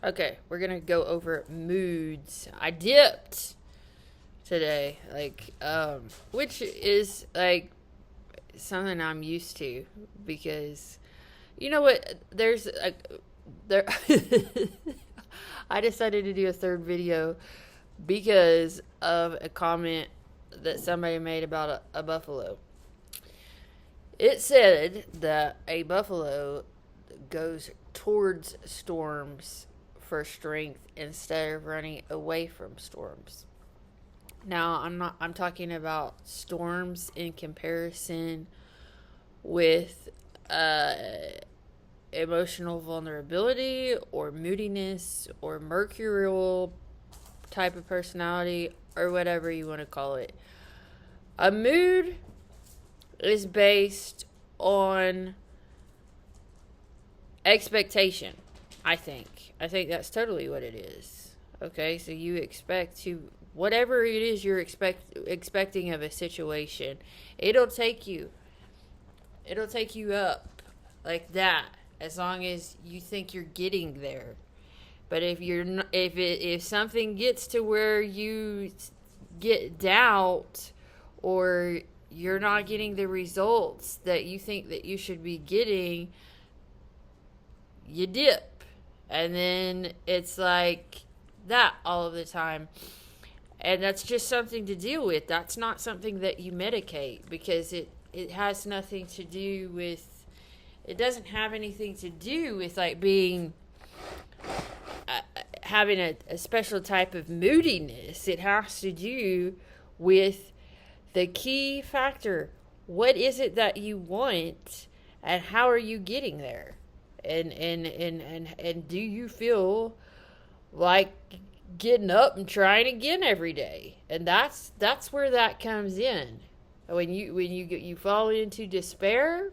Okay, we're gonna go over moods. I dipped today, which is like something I'm used to because you know what? There. I decided to do a third video because of a comment that somebody made about a buffalo. It said that a buffalo goes towards storms for strength instead of running away from storms. Now, I'm talking about storms in comparison with emotional vulnerability or moodiness or mercurial type of personality or whatever you want to call it. A mood is based on expectation, I think. I think that's totally what it is. Okay, so you expect to, whatever it is you're expecting of a situation, it'll take you up like that as long as you think you're getting there. But if something gets to where you get doubt or you're not getting the results that you think that you should be getting, you dip. And then it's like that all of the time. And that's just something to deal with. That's not something that you medicate because it has nothing to do with, it doesn't have anything to do with like being, having a special type of moodiness. It has to do with the key factor. What is it that you want and how are you getting there? And do you feel like getting up and trying again every day? And that's where that comes in. When you fall into despair,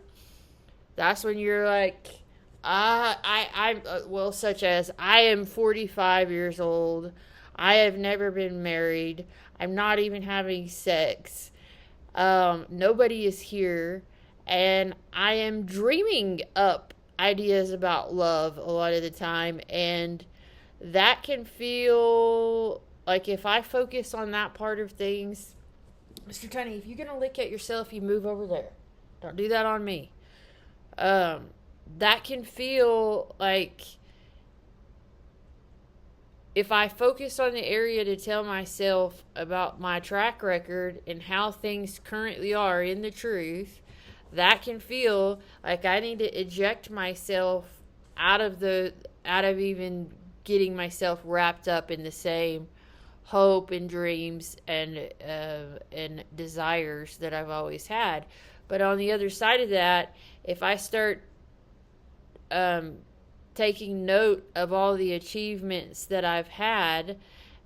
that's when you're like, such as I am 45 years old. I have never been married. I'm not even having sex. Nobody is here. And I am dreaming up ideas about love a lot of the time. And that can feel like if I focus on that part of things, Mr. Tony, if you're going to look at yourself, you move over there. Don't do that on me. That can feel like if I focus on the area to tell myself about my track record and how things currently are in the truth, that can feel like I need to eject myself out of even getting myself wrapped up in the same hope and dreams and desires that I've always had. But on the other side of that, if I start taking note of all the achievements that I've had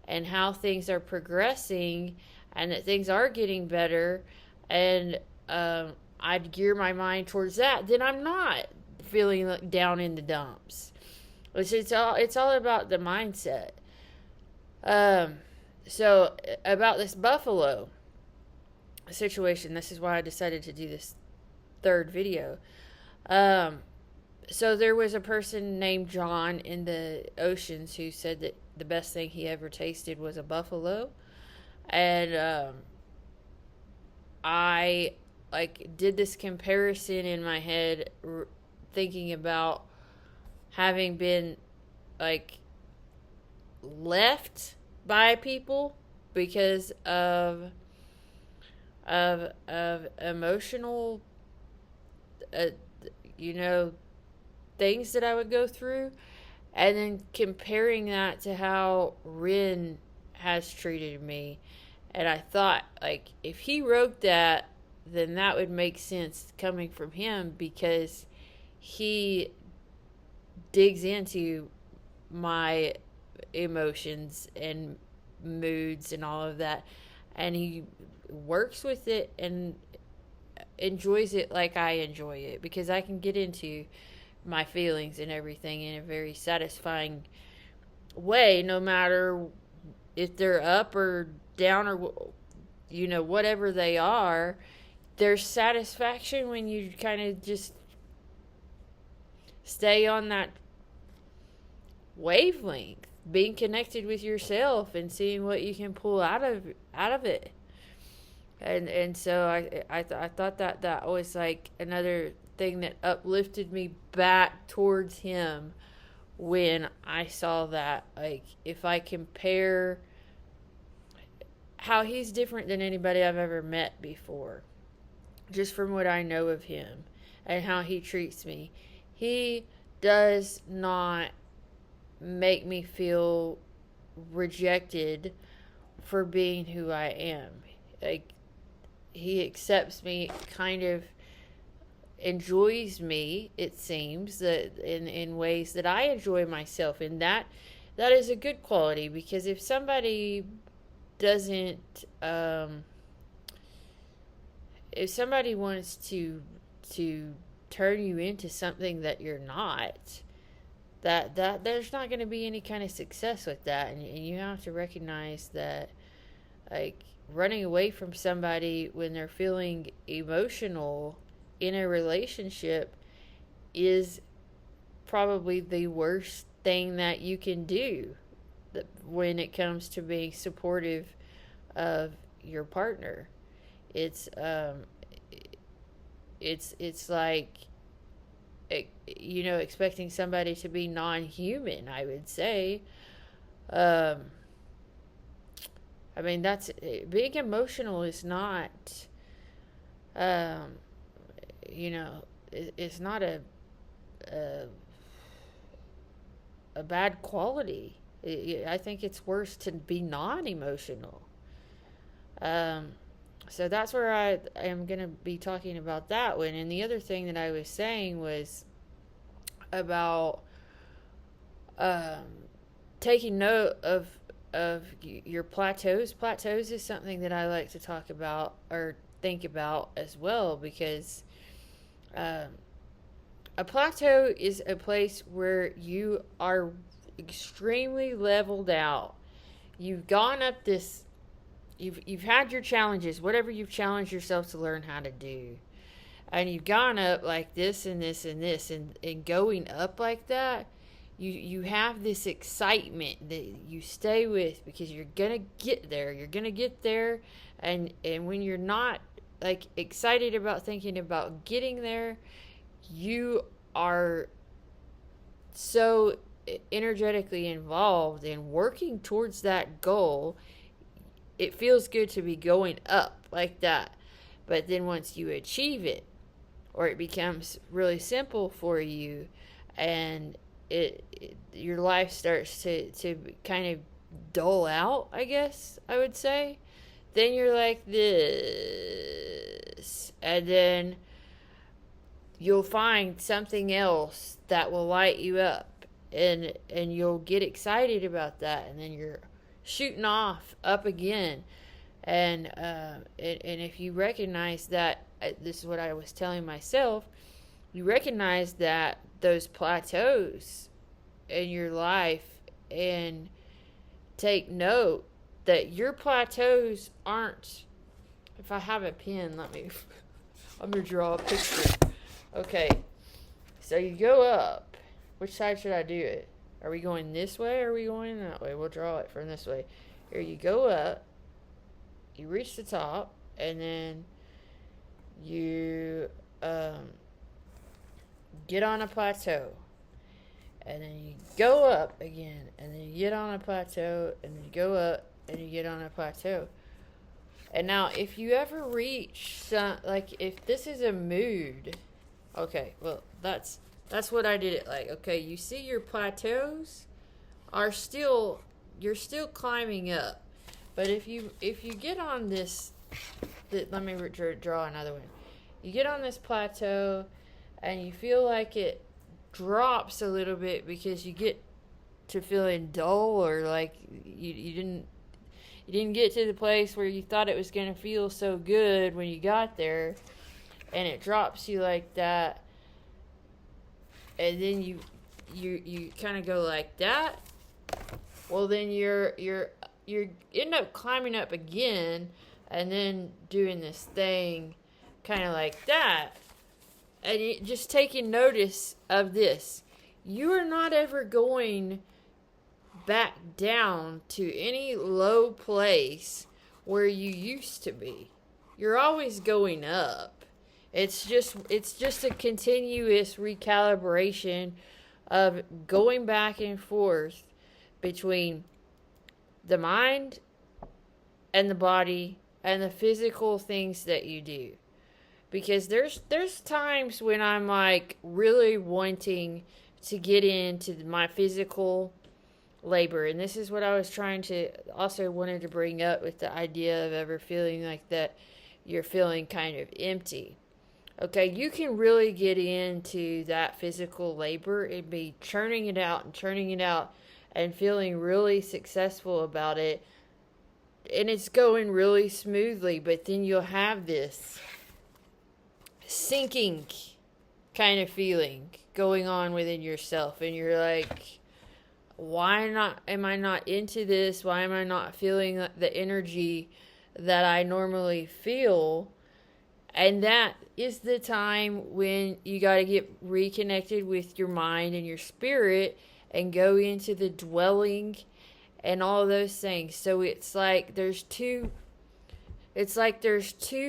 and how things are progressing and that things are getting better, and I'd gear my mind towards that, then I'm not feeling like down in the dumps. It's all about the mindset. So about this buffalo situation, this is why I decided to do this third video. So there was a person named John in the oceans who said that the best thing he ever tasted was a buffalo. And I did this comparison in my head, thinking about having been left by people because of emotional things that I would go through, and then comparing that to how Rin has treated me. And I thought, if he wrote that, then that would make sense coming from him because he digs into my emotions and moods and all of that, and he works with it and enjoys it like I enjoy it, because I can get into my feelings and everything in a very satisfying way, no matter if they're up or down or whatever they are. There's satisfaction when you kind of just stay on that wavelength, being connected with yourself and seeing what you can pull out of it. And so I thought that that was like another thing that uplifted me back towards him when I saw that. Like, if I compare how he's different than anybody I've ever met before, just from what I know of him and how he treats me, he does not make me feel rejected for being who I am. Like, he accepts me, kind of enjoys me, it seems, that in ways that I enjoy myself, and that is a good quality. Because if somebody doesn't if somebody wants to turn you into something that you're not, that there's not going to be any kind of success with that. And you have to recognize that, like, running away from somebody when they're feeling emotional in a relationship is probably the worst thing that you can do when it comes to being supportive of your partner. It's it's like, expecting somebody to be non-human, I would say. I mean, that's being emotional is not, it's not a, a bad quality. I think it's worse to be non-emotional. So that's where I am going to be talking about that one. And the other thing that I was saying was about taking note of your plateaus. Plateaus is something that I like to talk about or think about as well, because a plateau is a place where you are extremely leveled out. You've gone up this, you've had your challenges, whatever you've challenged yourself to learn how to do, and you've gone up like this and this and this, and going up like that, you have this excitement that you stay with, because you're gonna get there. And when you're not, like, excited about thinking about getting there, you are so energetically involved in working towards that goal. It feels good to be going up like that. But then once you achieve it, or it becomes really simple for you, and your life starts to kind of dull out, I guess I would say, then you're like this, and then you'll find something else that will light you up, and you'll get excited about that, and then you're shooting off up again. And if you recognize that, this is what I was telling myself, you recognize that those plateaus in your life, and take note that your plateaus aren't, if I have a pen, let me draw a picture. Okay, so you go up. Which side should I do it? Are we going this way, or are we going that way? We'll draw it from this way. Here, you go up, you reach the top, and then you get on a plateau, and then you go up again, and then you get on a plateau, and then you go up, and you get on a plateau. And now, if you ever reach some, like, if this is a mood, okay, well, that's what I did it like. Okay, you see your plateaus are still, you're still climbing up. But if you get on this, let me draw another one. You get on this plateau, and you feel like it drops a little bit, because you get to feeling dull, or like you didn't get to the place where you thought it was going to feel so good when you got there, and it drops you like that. And then you kind of go like that. Well, then you're end up climbing up again, and then doing this thing kind of like that. And just taking notice of this. You are not ever going back down to any low place where you used to be. You're always going up. It's just a continuous recalibration of going back and forth between the mind and the body and the physical things that you do. Because there's times when I'm like really wanting to get into my physical labor, and this is what I was trying to also wanted to bring up with the idea of ever feeling like that you're feeling kind of empty. Okay, you can really get into that physical labor and be churning it out and churning it out and feeling really successful about it, and it's going really smoothly, but then you'll have this sinking kind of feeling going on within yourself, and you're like, why not am I not into this? Why am I not feeling the energy that I normally feel? And that is the time when you got to get reconnected with your mind and your spirit and go into the dwelling and all of those things. So it's like there's two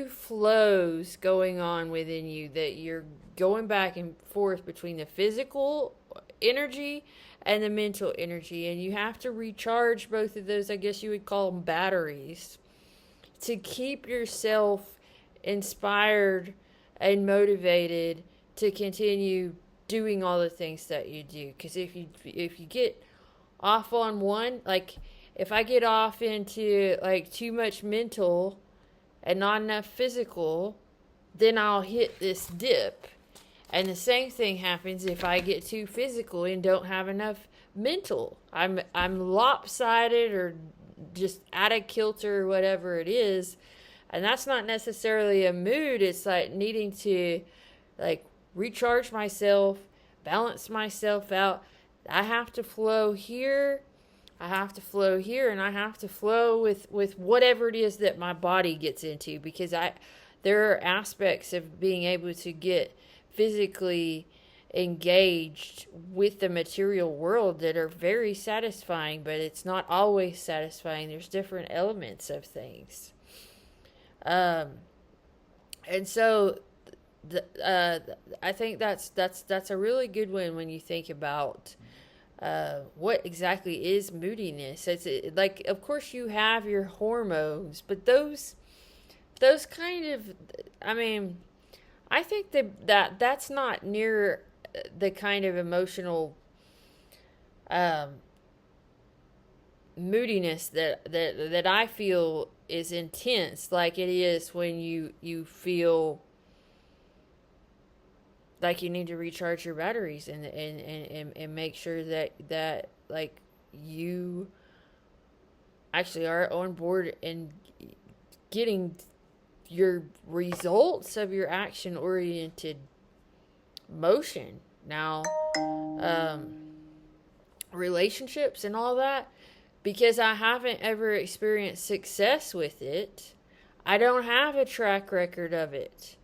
flows going on within you, that you're going back and forth between the physical energy and the mental energy. And you have to recharge both of those, I guess you would call them batteries, to keep yourself inspired and motivated to continue doing all the things that you do. Because if you get off on one, like if I get off into like too much mental and not enough physical, then I'll hit this dip. And the same thing happens if I get too physical and don't have enough mental. I'm lopsided or just out of kilter or whatever it is. And that's not necessarily a mood. It's like needing to like recharge myself, balance myself out. I have to flow here. I have to flow here, and I have to flow with whatever it is that my body gets into, because there are aspects of being able to get physically engaged with the material world that are very satisfying, but it's not always satisfying. There's different elements of things. And so I think that's a really good one when you think about what exactly is moodiness. Like, of course you have your hormones, but those kind of, I mean, I think that's not near the kind of emotional moodiness that I feel is intense, like it is when you feel like you need to recharge your batteries and make sure that like you actually are on board and getting your results of your action oriented motion. Now, relationships and all that, because I haven't ever experienced success with it, I don't have a track record of it.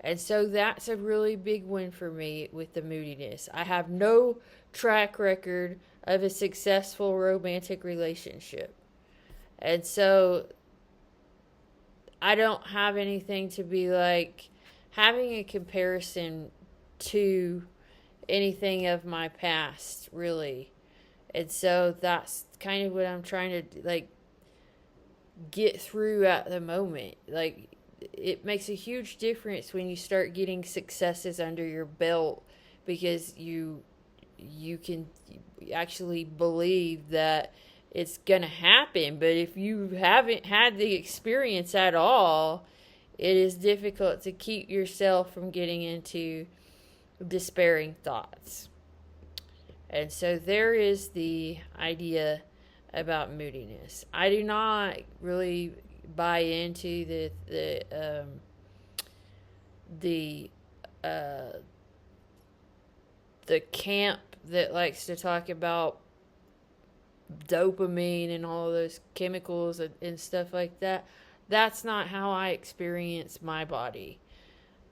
And so that's a really big one for me with the moodiness. I have no track record of a successful romantic relationship. And so I don't have anything to be like having a comparison to anything of my past, really. And so that's kind of what I'm trying to like get through at the moment. Like, it makes a huge difference when you start getting successes under your belt, because you can actually believe that it's gonna happen. But if you haven't had the experience at all, it is difficult to keep yourself from getting into despairing thoughts. And so there is the idea about moodiness. I do not really buy into the camp that likes to talk about dopamine and all those chemicals and stuff like that. That's not how I experience my body.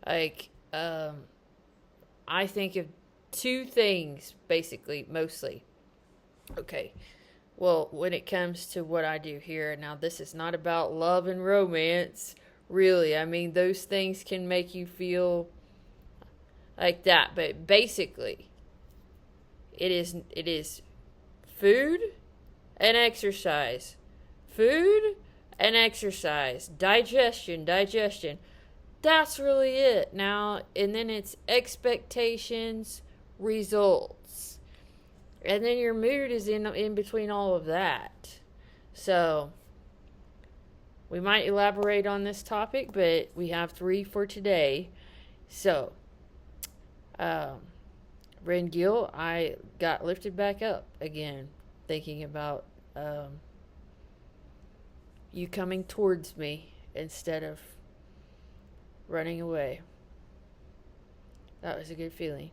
Like, I think of two things, basically, mostly. Okay. Well, when it comes to what I do here, now this is not about love and romance, really. I mean, those things can make you feel like that, but basically, it is food and exercise. Food and exercise. Digestion. That's really it. Now, and then it's expectations, results. And then your mood is in between all of that. So, we might elaborate on this topic, but we have 3 for today. So, um, Ren Gill, I got lifted back up again, thinking about you coming towards me instead of running away. That was a good feeling.